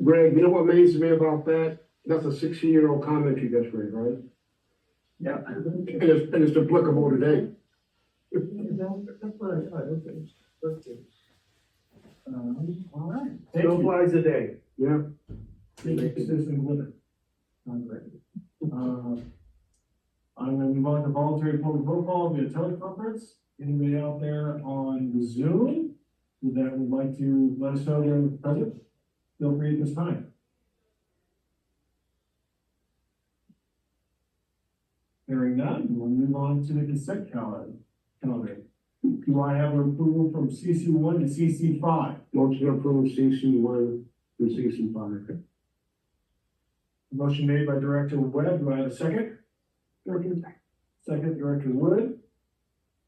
Greg, you know what amazes me about that? That's a 60-year-old comment you just read, right? Yeah. And it's applicable today. That's what I thought, okay. All right. Still applies today. Yeah. System limit. Great. I'm gonna move on to voluntary public roll call via teleconference. Anybody out there on the Zoom that would like to let us know they're present, feel free at this time. Hearing none, we'll move on to the consent calendar. Do I have an approval from CC one to CC five? Motion to approve CC1 through CC5. Motion made by Director Webb. Do I have a second? Second, Director Wood.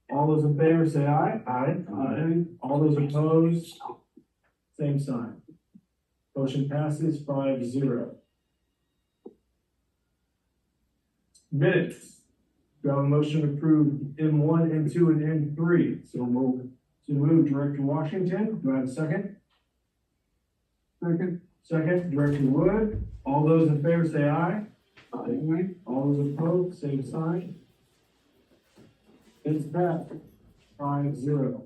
All those in favor say aye. Aye. Aye. All those opposed, same sign. Motion passes 5-0. Minutes. Do I have a motion to approve M1, M2, and M3? So move Director Washington. Do I have a second? Second, Director Wood. All those in favor say aye. Aye. All those opposed, same sign. It's passed 5-0.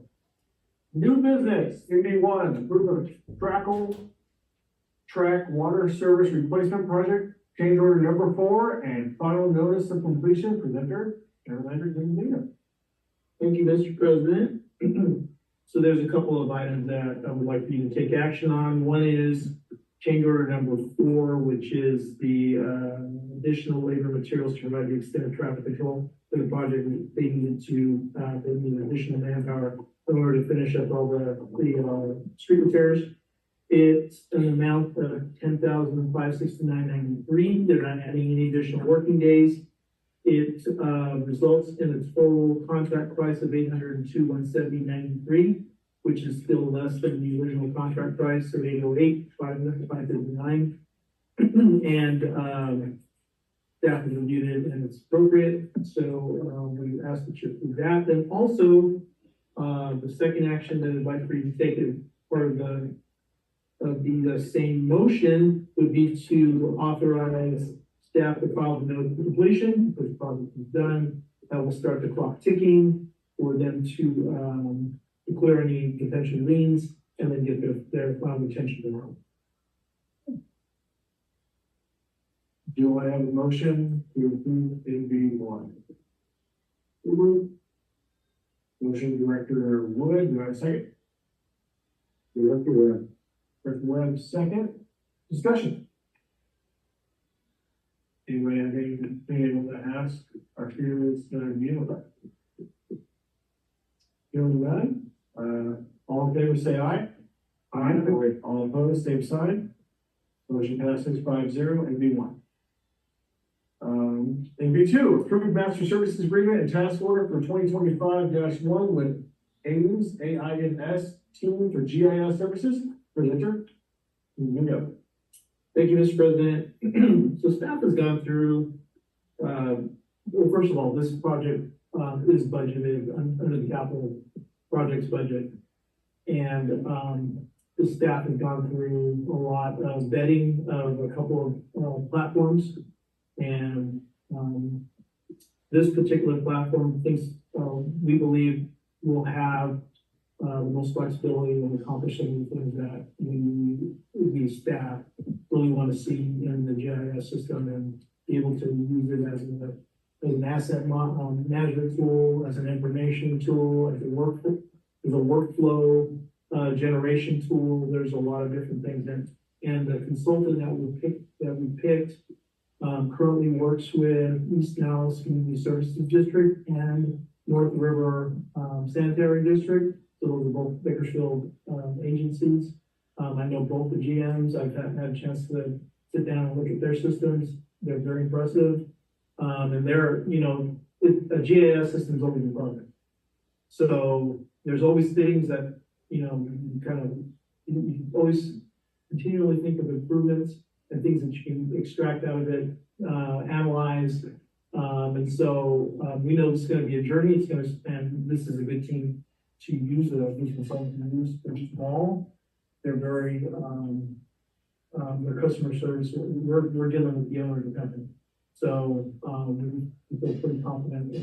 New business, MB1, approve of track water service replacement project, change order number 4, and final notice of completion, presenter, Carolina Green. Thank you, Mr. President. So there's a couple of items that I would like for you to take action on. One is change order number 4, which is the additional labor materials to provide the extended traffic control for the project. They need additional manpower in order to finish up all the street repairs. It's an amount of $10,569.93. They're not adding any additional working days. It results in a total contract price of $802,170.93, which is still less than the original contract price of $808,559. And staff has reviewed it and it's appropriate. So we ask that you approve that. And also the second action that I'd like for you to take as part of the same motion would be to authorize staff to file the notice of completion, because the project is done. That will start the clock ticking for them to declare any potential liens and then get their final retention tomorrow. Do I have a motion to approve MB1? Motion Director Wood. Do I have a second? Director Webb. Director Webb, second. Discussion. Anybody have anything able to ask our peers that are dealing with that? Hearing none, all in favor say aye. Aye. All opposed, same sign. Motion passes 5-0 and B1. And B2, approved master services agreement and task order for 2025-1 with AINS team for GIS services. Presenter, you go. Thank you, Mr. President. So staff has gone through, well, first of all, this project is budgeted under the capital projects budget. And the staff has gone through a lot of vetting of a couple of platforms. And this particular platform we believe will have the most flexibility in accomplishing the things that we staff really want to see in the GIS system, and be able to use it as an asset management tool, as an information tool, as a workflow generation tool. There's a lot of different things, and the consultant that we picked currently works with East Dallas Community Services District and North River Sanitary District. So those are both Bakersfield agencies. I know both the GMs. I've had a chance to sit down and look at their systems. They're very impressive. And they're, a GIS system is always a project. So there's always things that, you always continually think of improvements and things that you can extract out of it, analyze. And so we know it's going to be a journey. And this is a good team to use these consultants to use. They're small. They're very their customer service, we're dealing with the owner of the company. So, we feel pretty confident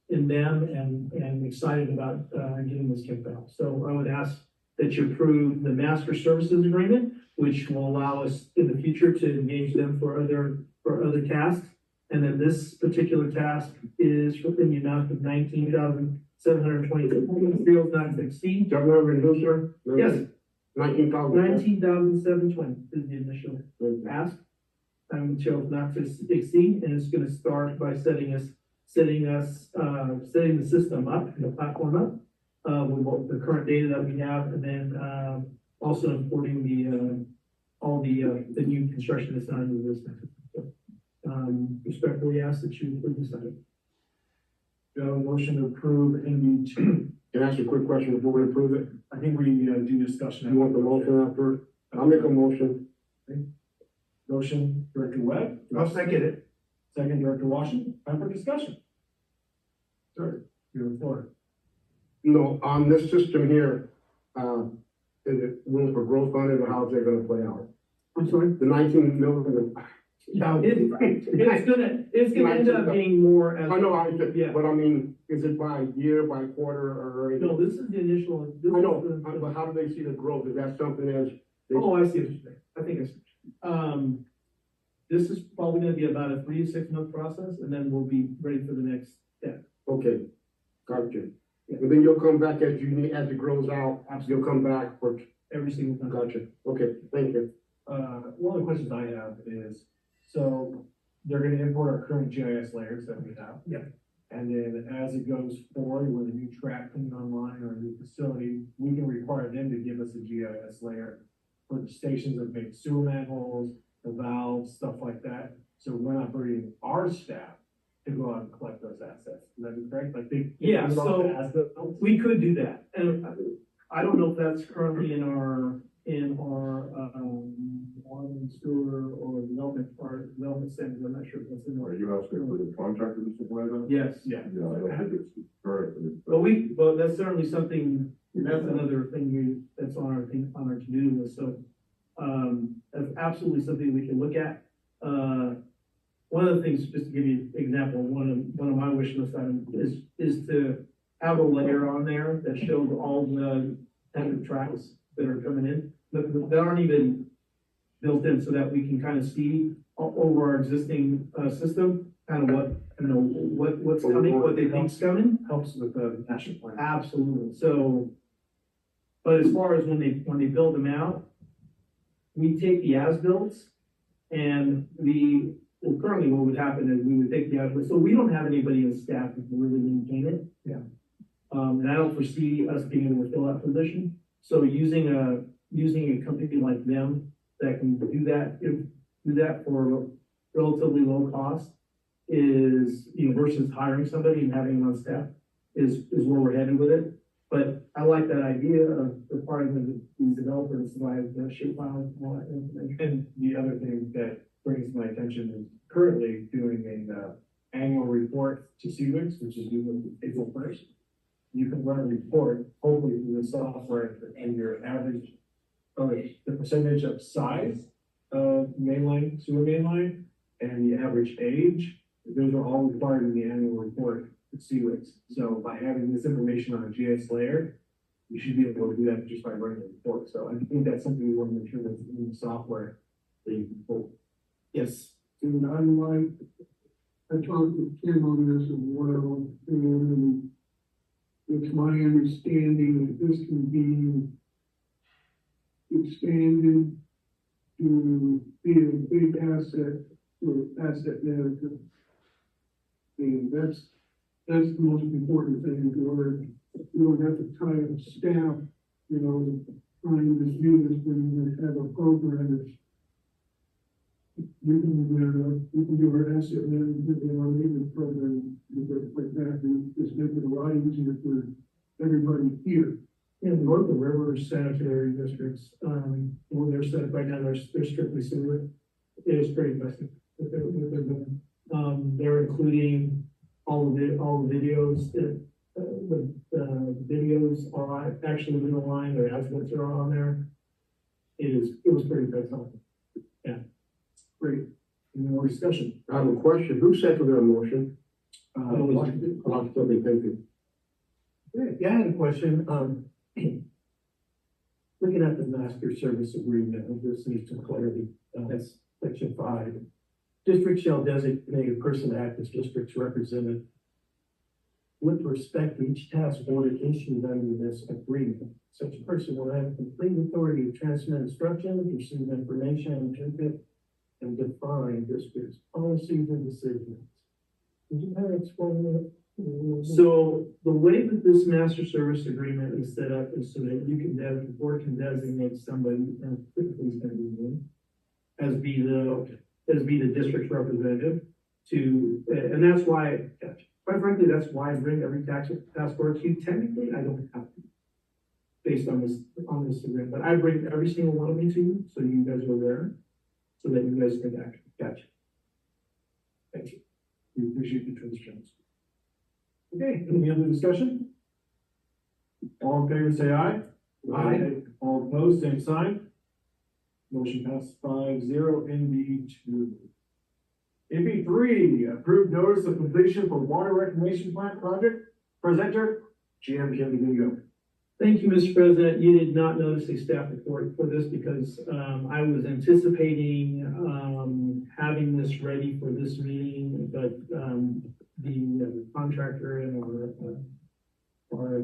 in them and excited about, getting this kicked off. So I would ask that you approve the master services agreement, which will allow us in the future to engage them for other tasks. And then this particular task is in the amount of $19,722, materials not to exceed. Job number and who, sir? Yes, 19,000. $19,720 is the initial ask. Materials not to exceed, and it's gonna start by setting the system up, the platform up, with the current data that we have, and then, also importing all the new construction that's not in the business. Respectfully ask that you approve this item. Do you have a motion to approve NB two? Can I ask you a quick question before we approve it? I think we do discussion. You want the motion after? I'll make a motion. Motion, Director Webb. I'll second it. Second, Director Washington. Time for discussion. Sir, your floor. No, on this system here, is it room for growth on it, or how's it gonna play out? I'm sorry? The 19 million. Yeah, it's gonna end up being more as. I know, Yeah. but I mean, is it by year, by quarter, or anything? No, this is the initial. I know, but how do they see the growth? Is that something as? Oh, I see what you're saying. I think it's, this is probably gonna be about a 3 to 6 month process, and then we'll be ready for the next step. Okay, gotcha. Yeah. And then you'll come back as it grows out, you'll come back for, Every single time. gotcha. Okay, thank you. One of the questions I have is, so they're gonna import our current GIS layers that we have. Yeah. And then as it goes forward with a new track coming online or a new facility, we can require them to give us a GIS layer for the stations that make sewer manholes, the valves, stuff like that. So we're not bringing our staff to go out and collect those assets. Is that correct? Like they. Yeah, so As we could do that, and I don't know if that's currently in our water and sewer or development standards. I'm not sure if that's in Are there. you asking for the contractor to supply that? Yes, Yeah. Yeah, I don't think it's currently. but that's certainly something, that's another thing that's on our to-do list, so, that's absolutely something we can look at. One of the things, just to give you an example, one of my wish list items is to have a layer on there that shows all the type of tracks that are coming in, that aren't even built in, so that we can kind of see over our existing, system, kind of what's coming, what they think's coming. helps with the national plan. Absolutely, so, but as far as when they build them out, we take the as-builts, and well, currently what would happen is we would take the as-built, so we don't have anybody in staff who can really maintain it. Yeah. And I don't foresee us being able to fill that position, so using a company like them that can do that for relatively low cost is, versus hiring somebody and having them on staff is where we're headed with it. But I like that idea of requiring these developers to provide the shape files and all that information. And the other thing that brings to my attention is currently doing an annual report to CWIX, which is due April 1st. You can run a report, hopefully through the software, and your average, the percentage of size of mainline, sewer mainline, and the average age, those are all required in the annual report to CWIX. So by having this information on a GIS layer, you should be able to do that just by running a report. So I think that's something we want to make sure that's in the software that you can pull. Yes. And I talked with Kim on this as well, and it's my understanding that this can be expanded to be a big asset for asset management. And that's the most important thing, we don't have to tie up staff, trying to do this when we have a program that's we can do our asset management and our maintenance program, like that, and just make it a lot easier for everybody here. In North River sanitary districts, well, they're set right now, they're strictly sewer. It is pretty impressive what they're doing. They're including all the videos, the videos are actually in the line, their estimates are on there. It was pretty impressive. Great. Any more discussion? I have a question. Who seconded the motion? Washington. Okay, thank you. Yeah, I had a question, looking at the master service agreement, this needs some clarity, that's section 5. District shall designate a person to act as district's representative with respect to each task order issued under this agreement. Such a person will have complete authority to transmit instructions, receive information, interpret, and define district's policies and decisions. Would you kind of explain that? So the way that this master service agreement is set up is so that you can, the board can designate somebody, and typically it's gonna be me, as be the district's representative to, and that's why, quite frankly, that's why I bring every task order to you. Technically, I don't have to, based on this agreement, but I bring every single one of them to you, so you guys are aware, so that you guys can act. Gotcha. Thank you. We appreciate the transparency. Okay, any other discussion? All in favor, say aye. Aye. All opposed, same sign. Motion passes 5-0. NB2. NB3, approved notice of completion for water reclamation plant project. Presenter, GM Kim Domingo. Thank you, Mr. President. You did not notice a staff report for this because, I was anticipating, having this ready for this meeting, but, the contractor and our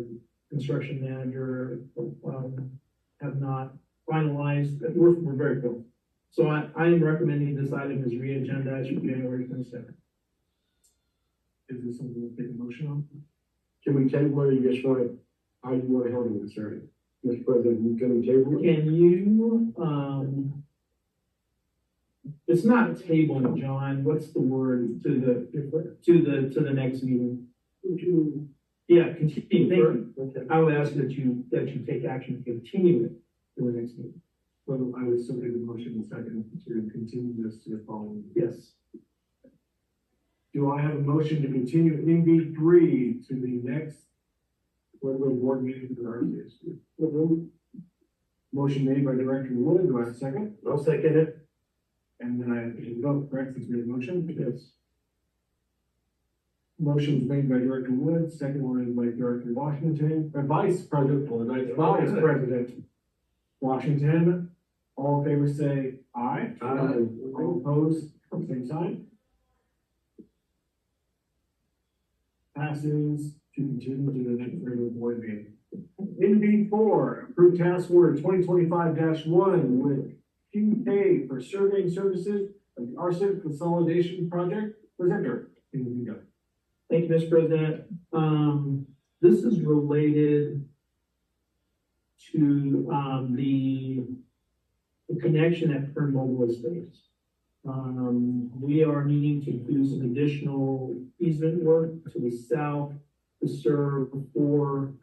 construction manager, have not finalized, we're very close. So I am recommending this item is re-agendized for January 22nd. Is this something we'll take a motion on? Can we table it, you just want it, how you want to handle it, sir? Mr. President, can we table it? Can you, it's not a table, John, what's the word, to the next meeting? Yeah, continue, thank you. Okay. I would ask that you take action to continue it to the next meeting. Well, I would submit the motion in second to continue this to the following. Yes. Do I have a motion to continue NB3 to the next regular board meeting for the Rcsd? Motion made by Director Wood, do I have a second? I'll second it. And then I have to vote, correct, since we have a motion? Yes. Motion is made by Director Wood, second one is by Director Washington, Vice President, Vice President Washington. All in favor say aye. Aye. All opposed, same sign. Passes to continue to the next regular board meeting. NB4, approved task order 2025-1 with QK for surveying services of the RCIP consolidation project. Presenter, Domingo. Thank you, Mr. President. This is related to, the connection at Kern Mobile Estates. We are needing to do some additional easement work to the south to serve four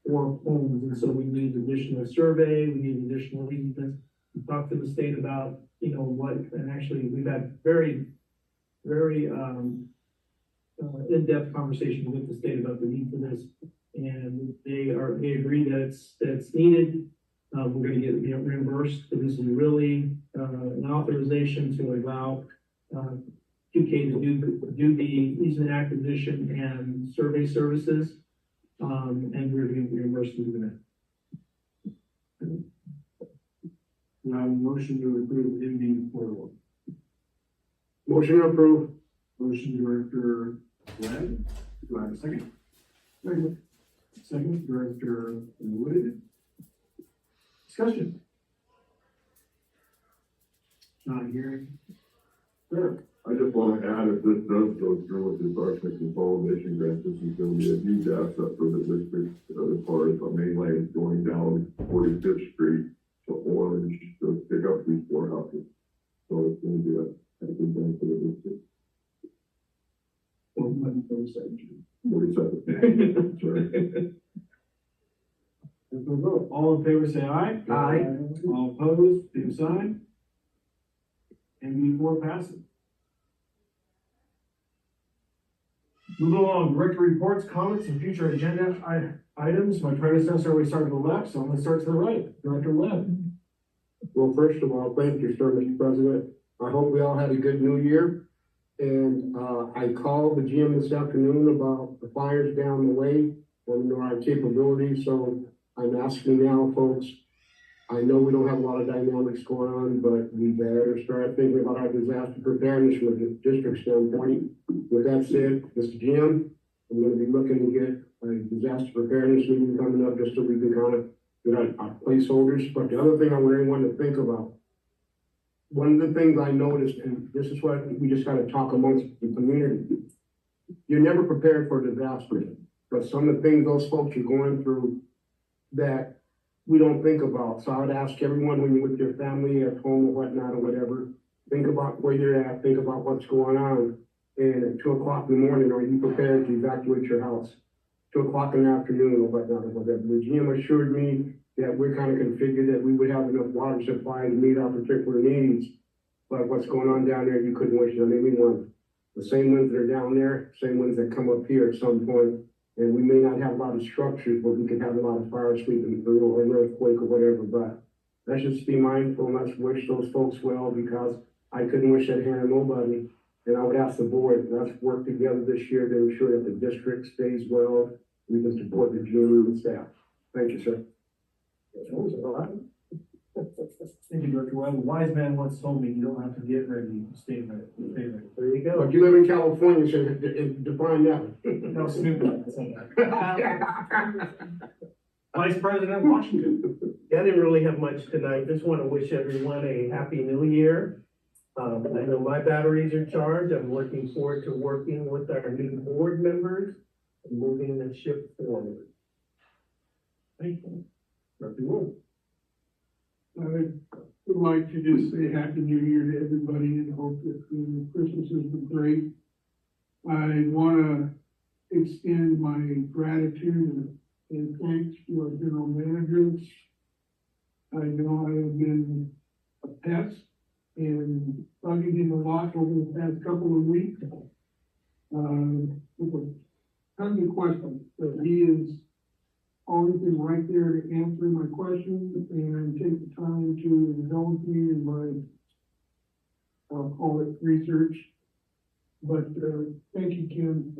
homes, and so we need additional survey, we need additional easements. We talked to the state about, what, and actually, we've had very, in-depth conversation with the state about the need for this, and they agree that it's needed. We're gonna get, reimbursed, so this is really, an authorization to allow, QK to do the easement acquisition and survey services, and we're being reimbursed through that. Do I have a motion to approve NB4? Motion to approve. Motion Director Webb, do I have a second? Second, Director Wood. Discussion. Not hearing. Sure. I just want to add, if this does go through with this RCIP consolidation grant, this is going to be a huge asset for the district as far as the main lane going down 45th Street to Orange to pick up these four houses. So it's going to be a good thing for the district. 47. Sorry. All in favor say aye. Aye. All opposed, same sign. NB4 passes. Moving along, director reports, comments, and future agenda items. My predecessor always started to the left, so I'm gonna start to the right. Director Webb. Well, first of all, thank you, sir, Mr. President. I hope we all had a good new year. And, I called the gym this afternoon about the fires down the way, and our capabilities, so I'm asking now, folks, I know we don't have a lot of dynamics going on, but we better start thinking about our disaster preparedness from a district standpoint. With that said, Mr. Jim, I'm gonna be looking to get a disaster preparedness meeting coming up, just so we can kind of get our placeholders. But the other thing I want everyone to think about, one of the things I noticed, and this is what we just gotta talk amongst the community, you're never prepared for disaster, but some of the things those folks are going through that we don't think about. So I would ask everyone, when you're with your family at home or whatnot or whatever, think about where you're at, think about what's going on. And at 2 o'clock in the morning, are you prepared to evacuate your house? 2 o'clock in the afternoon or whatnot or whatever. The GM assured me that we're kind of configured that we would have enough water supply to meet our particular needs. But what's going on down there, you couldn't wish it on anyone. The same ones that are down there, same ones that come up here at some point. And we may not have a lot of structures, but we could have a lot of fire sweeping through or an earthquake or whatever. But let's just be mindful and let's wish those folks well, because I couldn't wish that hand on nobody. And I would ask the board, let's work together this year to ensure that the district stays well. We can support the GM and staff. Thank you, sir. Thank you, Director Webb. A wise man once told me, you don't have to get ready, stay ready. Stay ready. There you go. But you live in California, so define that. No, Snoop Dogg said that. Vice President Washington. Yeah, I didn't really have much tonight. Just want to wish everyone a happy new year. I know my batteries are charged. I'm looking forward to working with our new board members and moving the ship forward. Thank you. Director Webb. I would like to just say Happy New Year to everybody and hope that Christmas has been great. I want to extend my gratitude and thanks to our general managers. I know I have been a pest and bugging him a lot over the past couple of weeks. With tons of questions, but he is always been right there to answer my questions and take the time to indulge me in my, I'll call it research. But, thank you, Kim.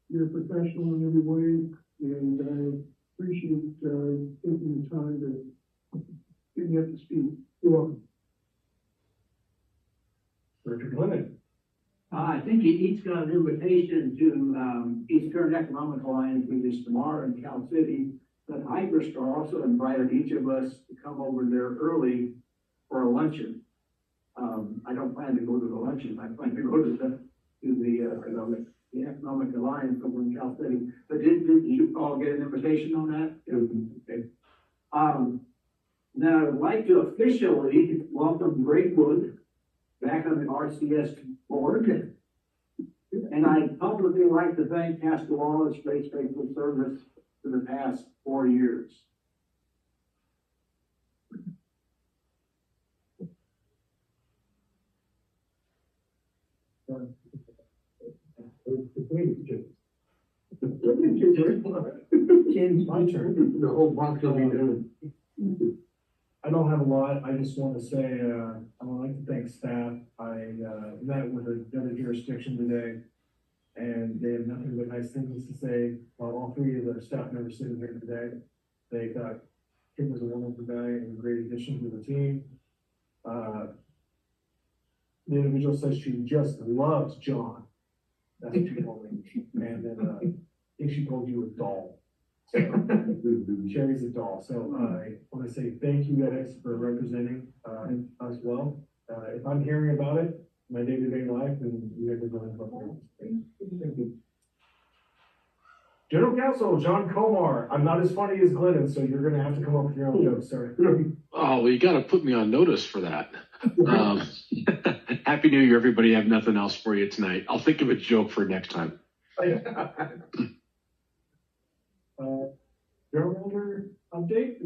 You're a professional in every way, and I appreciate, taking the time to get me up to speed. You're welcome. Director Glennon. I think you each got an invitation to, East Current Economic Alliance, which is tomorrow in Cal City. But Hyperstar also invited each of us to come over there early for a luncheon. I don't plan to go to the luncheon. I plan to go to the Economic Alliance over in Cal City. But did you all get an invitation on that? Okay. Now I'd like to officially welcome Greg Wood back on the RCS board. And I'd publicly like to thank Castellano's for his faithful service for the past 4 years. Ken, my turn. The whole box will be done. I don't have a lot. I just want to say, I would like to thank staff. I, met with another jurisdiction today, and they have nothing but nice things to say about all three of the staff members sitting here today. They thought Kim was a wonderful guy and a great addition to the team. The individual says she just loves John. That's what she told me. And then, I think she told you a doll. Sherry's a doll. So I want to say thank you guys for representing us well. If I'm hearing about it, my day-to-day life, and you guys are going to help. Thank you. General Counsel, John Comar. I'm not as funny as Glennon, so you're going to have to come up with your own jokes, sir. Oh, well, you got to put me on notice for that. Happy New Year, everybody. I have nothing else for you tonight. I'll think of a joke for next time. General Manager update.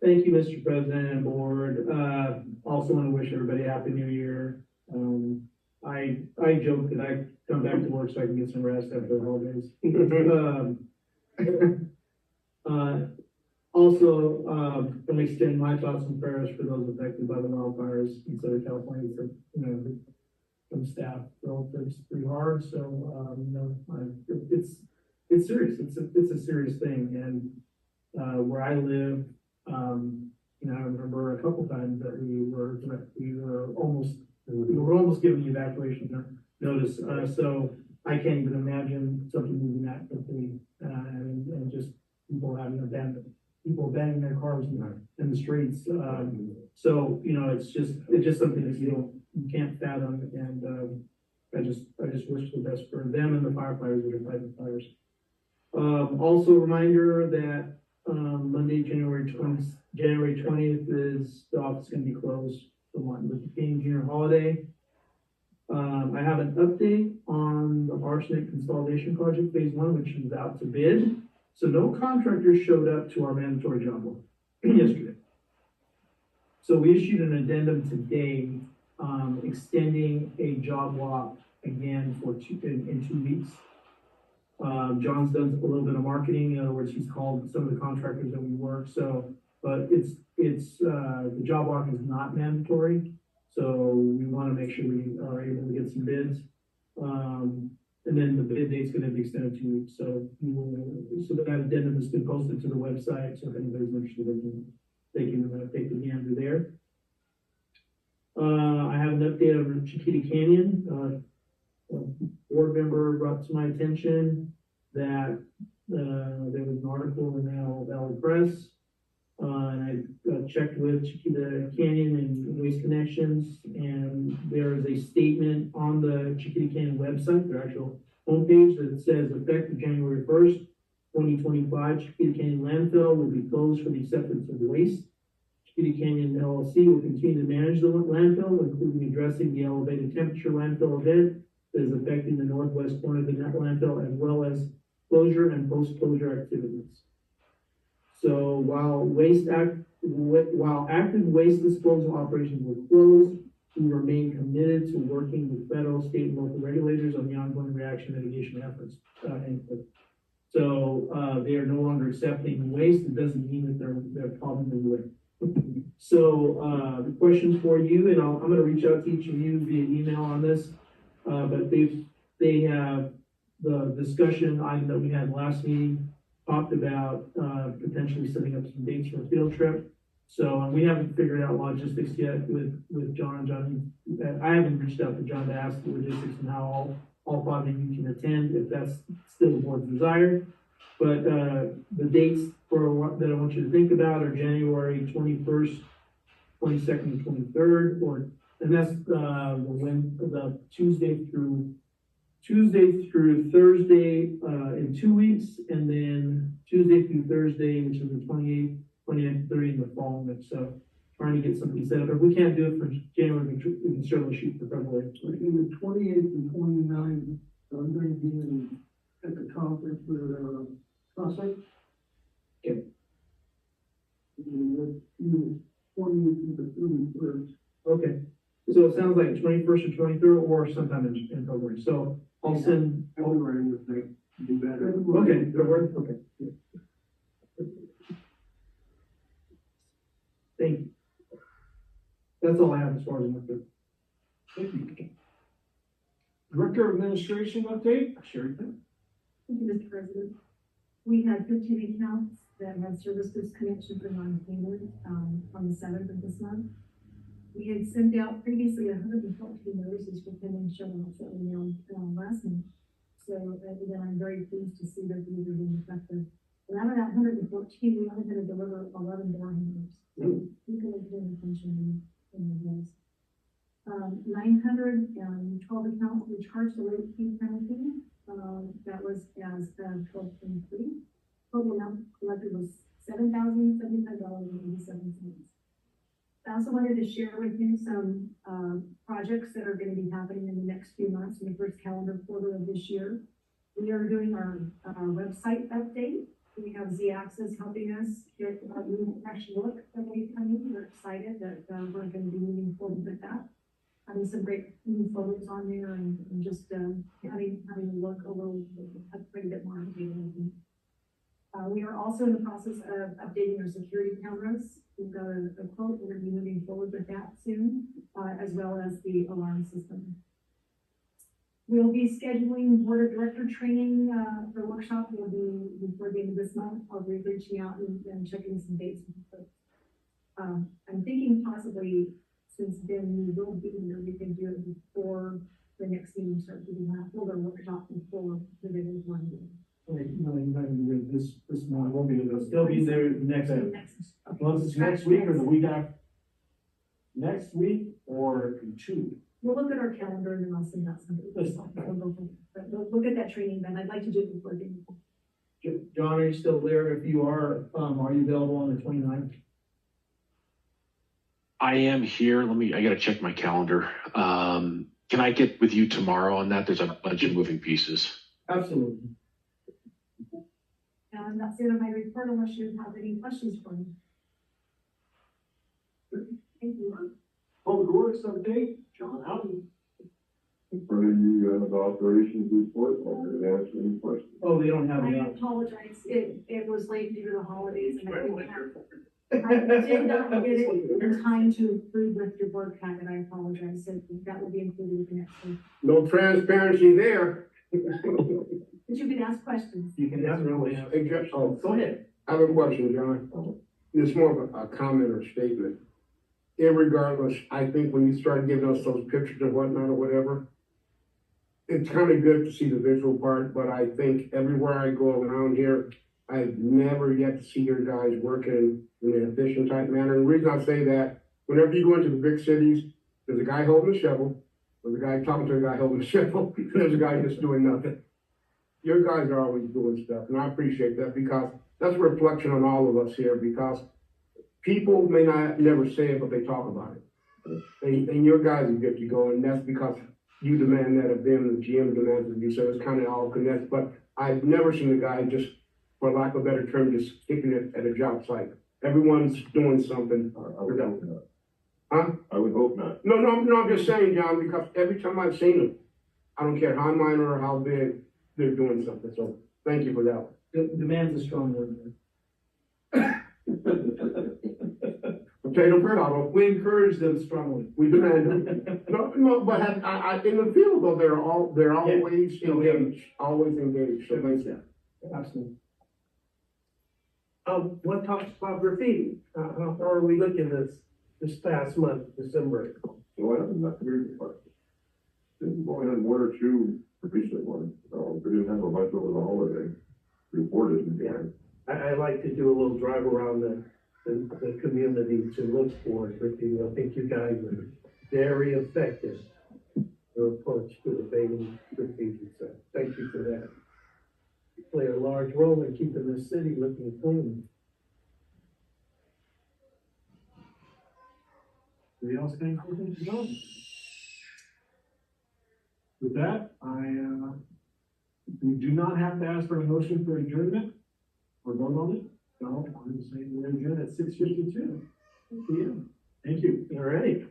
Thank you, Mr. President and Board. Also want to wish everybody a Happy New Year. I joke that I come back to work so I can get some rest after the holidays. Also, let me extend my thoughts and prayers for those affected by the wildfires in Southern California. For, you know, some staff felt it's pretty hard. So, you know, it's serious. It's a serious thing. And where I live, you know, I remember a couple times that we were almost given the evacuation notice. So I can't even imagine something moving that quickly, and just people abandoning their cars in the streets. So, you know, it's just something that you can't fathom. And I just wish the best for them and the firefighters that are fighting fires. Also a reminder that Monday, January 20th is the office going to be closed for Martin Luther King Jr. holiday. I have an update on the arsenic consolidation project phase 1, which is out to bid. So no contractors showed up to our mandatory job work yesterday. So we issued an addendum today, extending a job walk again for in 2 weeks. John's done a little bit of marketing. In other words, he's called some of the contractors that we work. So, but it's the job walk is not mandatory. So we want to make sure we are able to get some bids. And then the bid date's going to be extended 2 weeks. So that addendum has been posted to the website. So if anybody's interested, they can take the gander there. I have an update on Chiquita Canyon. A board member brought to my attention that there was an article in the Antelope Valley Press, and I checked with Chiquita Canyon and Waste Connections, and there is a statement on the Chiquita Canyon website, their actual homepage, that says effective January 1st, 2025, Chiquita Canyon landfill will be closed for the acceptance of waste. Chiquita Canyon LLC will continue to manage the landfill, including addressing the elevated temperature landfill event that is affecting the northwest corner of the landfill, as well as closure and post-closure activities. So while active waste disposal operations were closed, we remain committed to working with federal, state, and local regulators on the ongoing reaction mitigation efforts. So they are no longer accepting waste. It doesn't mean that their problem is away. So the questions for you, and I'm going to reach out to each of you via email on this. But they have the discussion item that we had last meeting talked about potentially setting up some dates for a field trip. So we haven't figured out logistics yet with John. I haven't reached out to John to ask the logistics and how all 5 of you can attend, if that's still the board's desire. But the dates that I want you to think about are January 21st, 22nd, and 23rd, and that's the Tuesday through Thursday in 2 weeks, and then Tuesday through Thursday, which is the 28th, 29th, 30th, and the following week. So trying to get something set up. If we can't do it for January, we can certainly shoot for February. In the 28th and 29th, I'm going to be at the conference for COSAC. Okay. And the 28th and the 31st. Okay. So it sounds like 21st or 23rd, or sometime in February. So I'll send. February would be better. Okay, that'll work. Okay. Thank you. That's all I have as far as I'm concerned. Thank you. Director of Administration update? Sure. Thank you, Mr. President. We had 15 accounts that had service disconnection for non-payment on the 7th of this month. We had sent out previously 114 notices for pending shut-offs that we mailed last month. So again, I'm very pleased to see that these are being effective. And out of that 114, we only had to deliver 11 door handlers. So people are paying attention in those. 912 accounts we charged the late fee penalty. That was as of 12/23. Total amount collected was $7,075.87. I also wanted to share with you some projects that are going to be happening in the next few months, in the first calendar quarter of this year. We are doing our website update. We have Z-Access helping us get a new fresh look that we coming. We're excited that we're going to be moving forward with that. Having some great new photos on there and just having a look a little, a pretty bit more updated. We are also in the process of updating our security cameras. We've got a quote, we're gonna be moving forward with that soon, as well as the alarm system. We'll be scheduling board of director training, for workshop, will be before the end of this month. I'll be reaching out and checking some dates with folks. I'm thinking possibly, since Ben, we will be here, we can do it before the next meeting starts, we can hold our workshop before the regular one. This month, won't be with us. They'll be there next, Unless it's next week or the week after. Next week or in 2 weeks. We'll look at our calendar and then I'll send out some. But we'll look at that training, Ben, I'd like to do it before the. John, are you still there? If you are you available on the 29th? I am here. I gotta check my calendar. Can I get with you tomorrow on that? There's a bunch of moving pieces. Absolutely. And that's the end of my report, unless you have any questions for me. Thank you. Public Works update, John Houghton. In front of you, the operations report, I'm going to answer any questions. Oh, they don't have I any. apologize, it was late due to the holidays and I did not get it in time to approve with your board packet, I apologize, so that will be included with the next one. No transparency there. But you can ask questions. You can ask really. Hey, Jeff, Go ahead. I have a question, John. It's more of a comment or statement. Irregardless, I think when you started giving us those pictures and whatnot or whatever, it's kind of good to see the visual part, but I think everywhere I go around here, I've never yet to see your guys working in an efficient type manner. And the reason I say that, whenever you go into the big cities, there's a guy holding a shovel, there's a guy talking to a guy holding a shovel, and there's a guy just doing nothing. Your guys are always doing stuff, and I appreciate that because that's a reflection on all of us here, because people may not never say it, but they talk about it. And your guys are good to go, and that's because you demand that of them, the GM demands of you, so it's kind of all connected. But I've never seen a guy just, for lack of a better term, just sticking it at a job site. Everyone's doing something. I would hope not. Huh? I would hope not. No, I'm just saying, John, because every time I've seen them, I don't care how minor or how big, they're doing something. So thank you for that. Demand's a strong word. Potato, potato. We encourage them strongly. We demand them. No, but I in the field though, they're always engaged, always engaged. So thanks. Absolutely. What talks about graffiti? How are we looking this past month, December? So I haven't got here part. Didn't go ahead one or two recent ones. We didn't have a bunch over the holiday reported. I like to do a little drive around the community to look for graffiti. I think you guys are very effective in your approach to abating graffiti. So thank you for that. You play a large role in keeping the city looking clean. Anybody else got any questions? No? With that, we do not have to ask for a motion for adjournment or vote on it. No, I'm saying we're adjourned at 6:52 p.m. Thank you. All right.